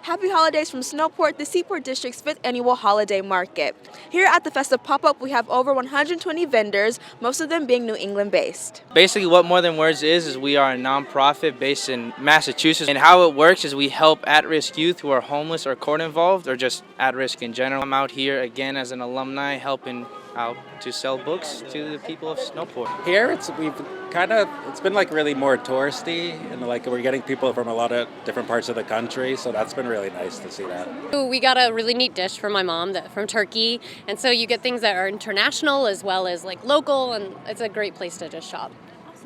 Happy holidays from Snowport, the Seaport District's 5th annual holiday market. Here at the Festive Pop-Up, we have over 120 vendors, most of them being New England based. Basically, what More Than Words is we are a nonprofit based in Massachusetts. And how it works is we help at-risk youth who are homeless or court involved or just at risk in general. I'm out here again as an alumni helping out to sell books to the people of Snowport. Here, it's been like really more touristy, and like we're getting people from a lot of different parts of the country, so that's been really nice to see that. We got a really neat dish from my mom from Turkey, and so you get things that are international as well as like local, and it's a great place to just shop.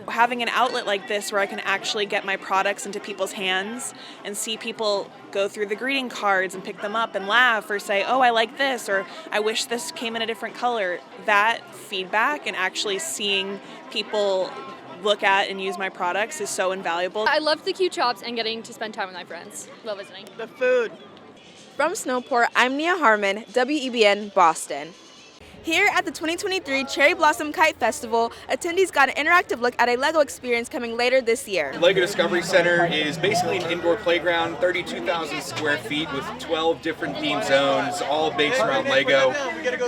Having an outlet like this where I can actually get my products into people's hands and see people go through the greeting cards and pick them up and laugh or say, oh, I like this, or I wish this came in a different color. That feedback and actually seeing people look at and use my products is so invaluable. I love the cute shops and getting to spend time with my friends. Love visiting. The food. From Snowport, I'm Nia Harmon, WEBN Boston. Here at the 2023 Cherry Blossom Kite Festival, attendees got an interactive look at a LEGO experience coming later this year. LEGO Discovery Center is basically an indoor playground, 32,000 square feet with 12 different theme zones, all based around LEGO.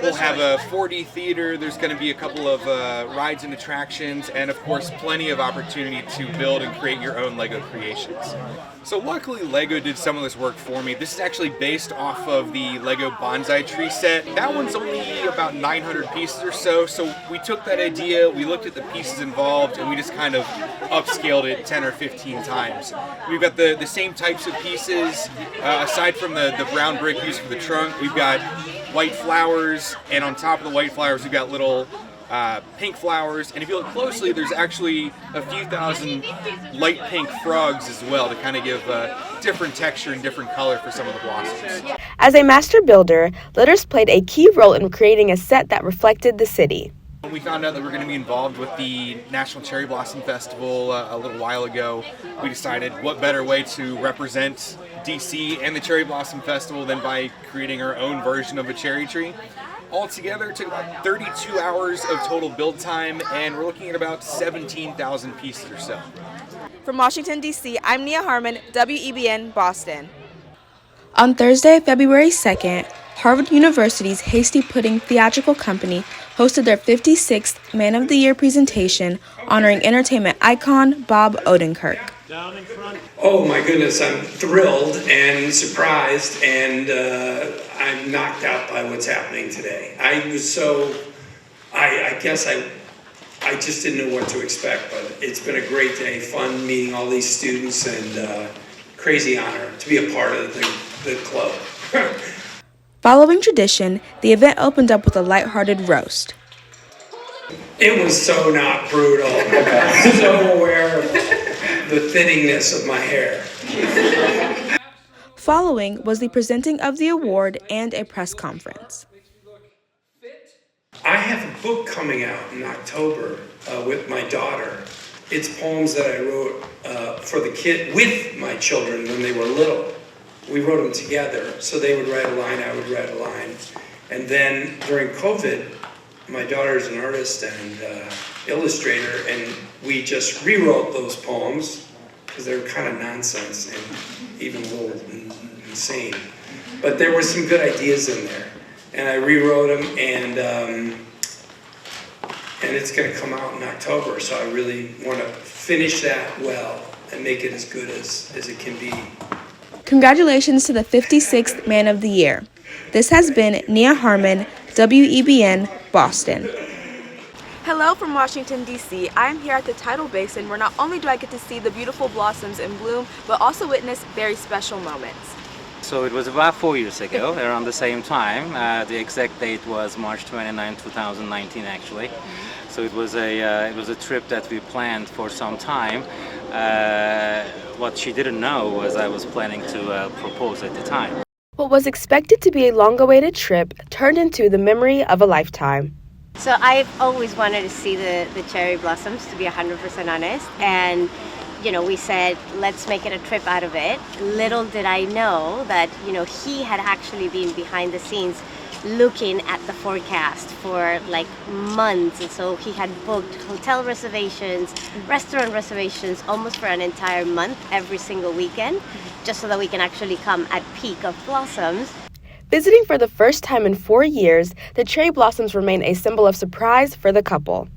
We'll have a 4D theater, there's going to be a couple of rides and attractions, and of course plenty of opportunity to build and create your own LEGO creations. So luckily LEGO did some of this work for me. This is actually based off of the LEGO bonsai tree set. That one's only about 900 pieces or so, so we took that idea, we looked at the pieces involved, and we just kind of upscaled it 10 or 15 times. We've got the same types of pieces, aside from the brown brick used for the trunk, we've got white flowers, and on top of the white flowers we've got little pink flowers, and if you look closely there's actually a few thousand light pink frogs as well to kind of give different texture and different color for some of the blossoms. As a master builder, Litters played a key role in creating a set that reflected the city. When we found out that we were going to be involved with the National Cherry Blossom Festival a little while ago, we decided what better way to represent DC and the Cherry Blossom Festival than by creating our own version of a cherry tree. Altogether, it took about 32 hours of total build time, and we're looking at about 17,000 pieces or so. From Washington, D.C., I'm Nia Harmon, WEBN Boston. On Thursday, February 2nd, Harvard University's Hasty Pudding Theatrical Company hosted their 56th Man of the Year presentation honoring entertainment icon Bob Odenkirk. Oh my goodness, I'm thrilled and surprised, and I'm knocked out by what's happening today. I guess I just didn't know what to expect, but it's been a great day, fun meeting all these students, and crazy honor to be a part of the club. Following tradition, the event opened up with a lighthearted roast. It was so not brutal. I'm so aware of the thinningness of my hair. Following was the presenting of the award and a press conference. I have a book coming out in October with my daughter. It's poems that I wrote for the kid with my children when they were little. We wrote them together, so they would write a line, I would write a line. And then during COVID, my daughter's an artist and illustrator, and we just rewrote those poems because they were kind of nonsense and even a little insane. But there were some good ideas in there, and I rewrote them, and it's going to come out in October. So I really want to finish that well and make it as good as it can be. Congratulations to the 56th Man of the Year. This has been Nia Harmon, WEBN, Boston. Hello from Washington, D.C. I am here at the Tidal Basin, where not only do I get to see the beautiful blossoms in bloom, but also witness very special moments. So it was about 4 years ago, around the same time. The exact date was March 29, 2019, actually. So it was a trip that we planned for some time. What she didn't know was I was planning to propose at the time. What was expected to be a long-awaited trip turned into the memory of a lifetime. So I've always wanted to see the cherry blossoms, to be 100% honest. And, we said, let's make it a trip out of it. Little did I know that, he had actually been behind the scenes looking at the forecast for like months, and so he had booked hotel reservations, restaurant reservations almost for an entire month every single weekend, just so that we can actually come at peak of blossoms. Visiting for the first time in 4 years, the cherry blossoms remain a symbol of surprise for the couple.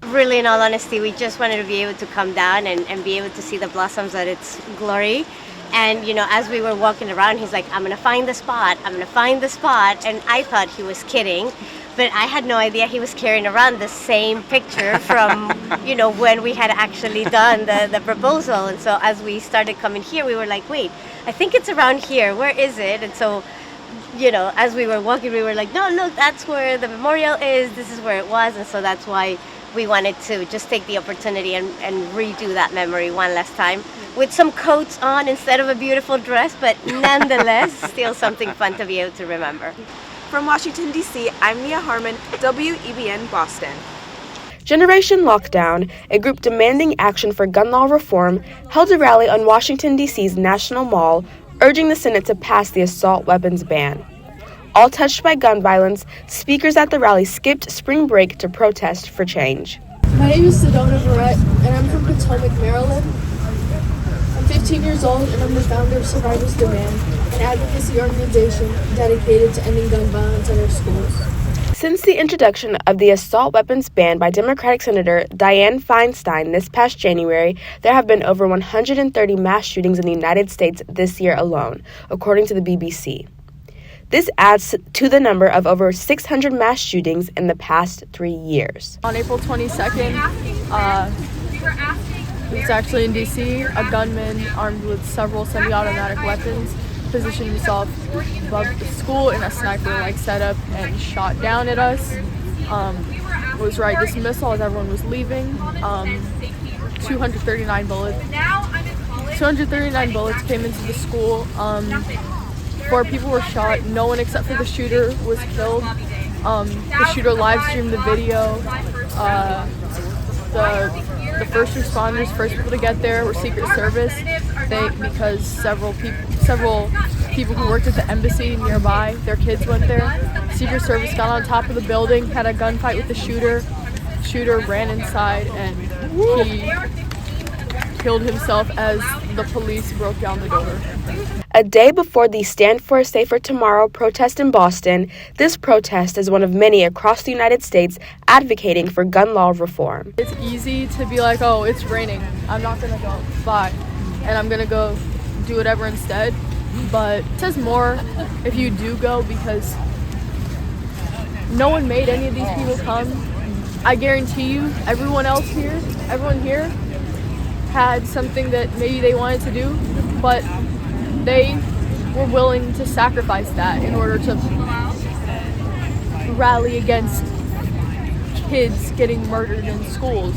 Really, in all honesty, we just wanted to be able to come down and be able to see the blossoms at its glory. And, you know, as we were walking around, he's like, I'm going to find the spot, I'm going to find the spot. And I thought he was kidding, but I had no idea he was carrying around the same picture from, you know, when we had actually done the proposal. And so as we started coming here, we were like, wait, I think it's around here. Where is it? And so, you know, as we were walking, we were like, no, look, that's where the memorial is. This is where it was. And so that's why we wanted to just take the opportunity and redo that memory one last time with some coats on instead of a beautiful dress, but nonetheless, still something fun to be able to remember. From Washington, D.C., I'm Nia Harmon, WEBN Boston. Generation Lockdown, a group demanding action for gun law reform, held a rally on Washington, D.C.'s National Mall, urging the Senate to pass the assault weapons ban. All touched by gun violence, speakers at the rally skipped spring break to protest for change. My name is Sedona Verrett, and I'm from Potomac, Maryland. I'm 15 years old, and I'm the founder of Survivors Demand, an advocacy organization dedicated to ending gun violence in our schools. Since the introduction of the assault weapons ban by Democratic Senator Dianne Feinstein this past January, there have been over 130 mass shootings in the United States this year alone, according to the BBC. This adds to the number of over 600 mass shootings in the past 3 years. On April 22nd, it's actually in D.C., a gunman armed with several semi-automatic weapons positioned himself above the school in a sniper-like setup and shot down at us. It was right dismissal as everyone was leaving. 239 bullets came into the school. 4 people were shot. No one except for the shooter was killed. The shooter live streamed the video. The first responders, first people to get there, were Secret Service. Because several people who worked at the embassy nearby, their kids went there. Secret Service got on top of the building, had a gunfight with the shooter. Shooter ran inside and he killed himself as the police broke down the door. A day before the Stand for a Safer Tomorrow protest in Boston, this protest is one of many across the United States advocating for gun law reform. It's easy to be like, oh, it's raining, I'm not gonna go, bye, and I'm gonna go do whatever instead. But it says more if you do go, because no one made any of these people come. I guarantee you, everyone here had something that maybe they wanted to do, but they were willing to sacrifice that in order to rally against kids getting murdered in schools.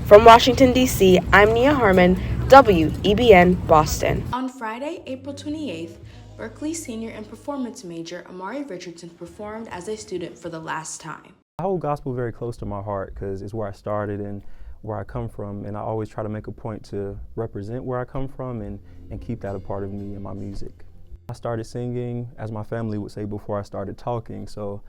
From Washington, D.C., I'm Nia Harmon, WEBN Boston. On Friday, April 28th, Berklee senior and performance major Amari Richardson performed as a student for the last time. I hold gospel very close to my heart because it's where I started and where I come from, and I always try to make a point to represent where I come from and keep that a part of me in my music. I started singing, as my family would say, before I started talking, so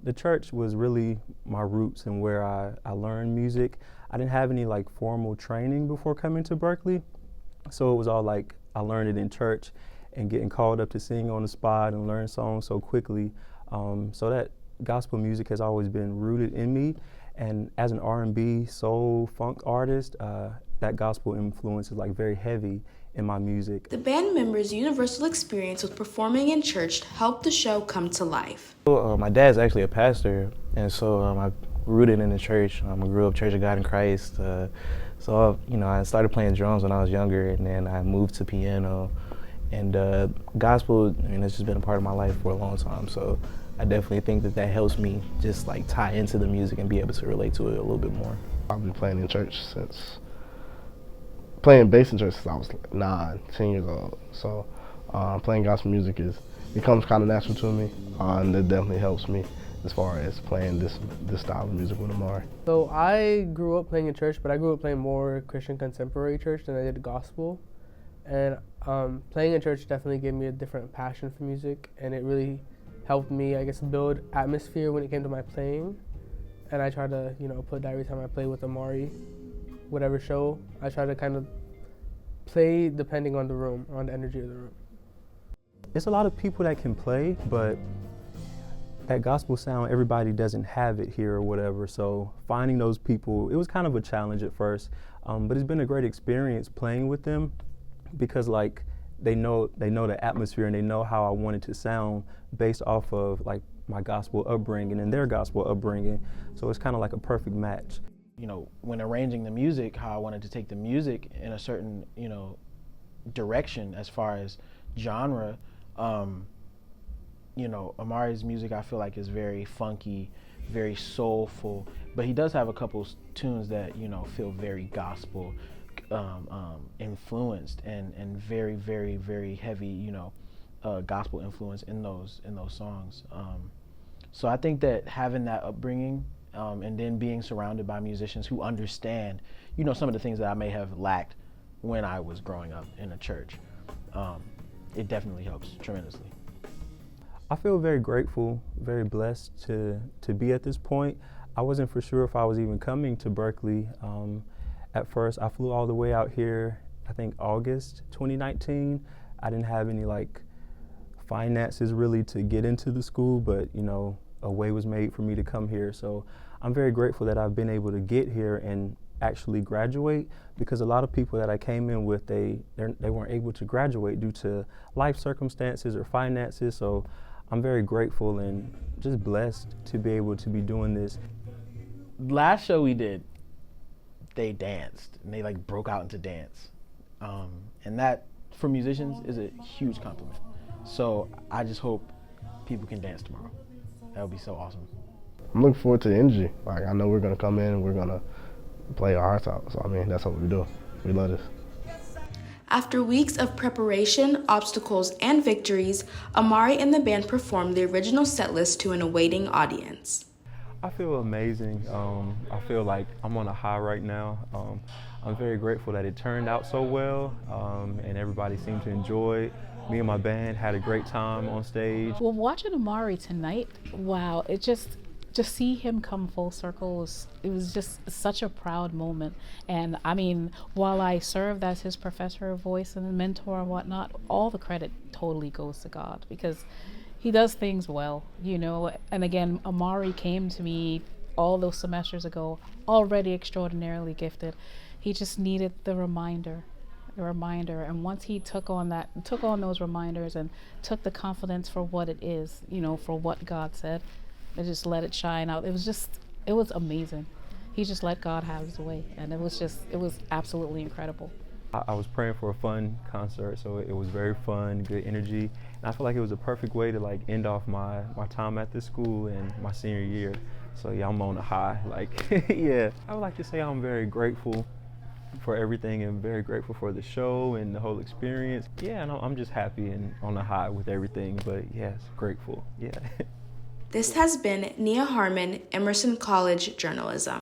the church was really my roots and where I learned music. I didn't have any like formal training before coming to Berklee, so it was all like I learned it in church and getting called up to sing on the spot and learn songs so quickly. So that gospel music has always been rooted in me. And as an R&B, soul, funk artist, that gospel influence is like very heavy in my music. The band members' universal experience with performing in church helped the show come to life. My dad's actually a pastor, and so I rooted in the church. I grew up Church of God in Christ. So I started playing drums when I was younger, and then I moved to piano. And gospel, it's just been a part of my life for a long time. So I definitely think that helps me just like tie into the music and be able to relate to it a little bit more. I've been playing in church playing bass in church since I was 9, 10 years old. So playing gospel music becomes kind of natural to me, and it definitely helps me as far as playing this style of music with Amari. So I grew up playing in church, but I grew up playing more Christian contemporary church than I did gospel. And playing in church definitely gave me a different passion for music, and it really helped me, I guess, build atmosphere when it came to my playing. And I try to, put that every time I play with Amari, whatever show, I try to kind of play depending on the room, on the energy of the room. It's a lot of people that can play, but that gospel sound, everybody doesn't have it here or whatever. So finding those people, it was kind of a challenge at first, but it's been a great experience playing with them because like they know the atmosphere and they know how I want it to sound based off of like my gospel upbringing and their gospel upbringing. So it's kind of like a perfect match. When arranging the music, how I wanted to take the music in a certain, direction as far as genre. Amari's music I feel like is very funky, very soulful, but he does have a couple tunes that, feel very gospel influenced and very, very, very heavy, gospel influence in those songs. So I think that having that upbringing and then being surrounded by musicians who understand, some of the things that I may have lacked when I was growing up in a church, it definitely helps tremendously. I feel very grateful, very blessed to be at this point. I wasn't for sure if I was even coming to Berklee. At first, I flew all the way out here, I think August 2019. I didn't have any finances really to get into the school, but a way was made for me to come here. So I'm very grateful that I've been able to get here and actually graduate, because a lot of people that I came in with, they weren't able to graduate due to life circumstances or finances. So I'm very grateful and just blessed to be able to be doing this. Last show we did, they danced and they broke out into dance. And that for musicians is a huge compliment. So I just hope people can dance tomorrow. That would be so awesome. I'm looking forward to the energy. I know we're gonna come in and we're gonna play our hearts out. So that's what we do. We love this. After weeks of preparation, obstacles, and victories, Amari and the band performed the original set list to an awaiting audience. I feel amazing. I feel like I'm on a high right now. I'm very grateful that it turned out so well, and everybody seemed to enjoy it. Me and my band had a great time on stage. Well, watching Amari tonight, wow, it just see him come full circle, it was just such a proud moment. And I mean, while I served as his professor of voice and mentor and whatnot, all the credit totally goes to God, because he does things well, And again, Amari came to me all those semesters ago, already extraordinarily gifted. He just needed the reminder. And once he took on those reminders and took the confidence for what it is, for what God said, and just let it shine out. It was amazing. He just let God have his way, and it was absolutely incredible. I was praying for a fun concert, so it was very fun, good energy, and I feel like it was a perfect way to end off my time at this school and my senior year. So yeah, I'm on a high. Yeah, I would like to say I'm very grateful for everything and very grateful for the show and the whole experience. Yeah, and I'm just happy and on a high with everything, but yes, grateful, yeah. This has been Nia Harmon, Emerson College Journalism.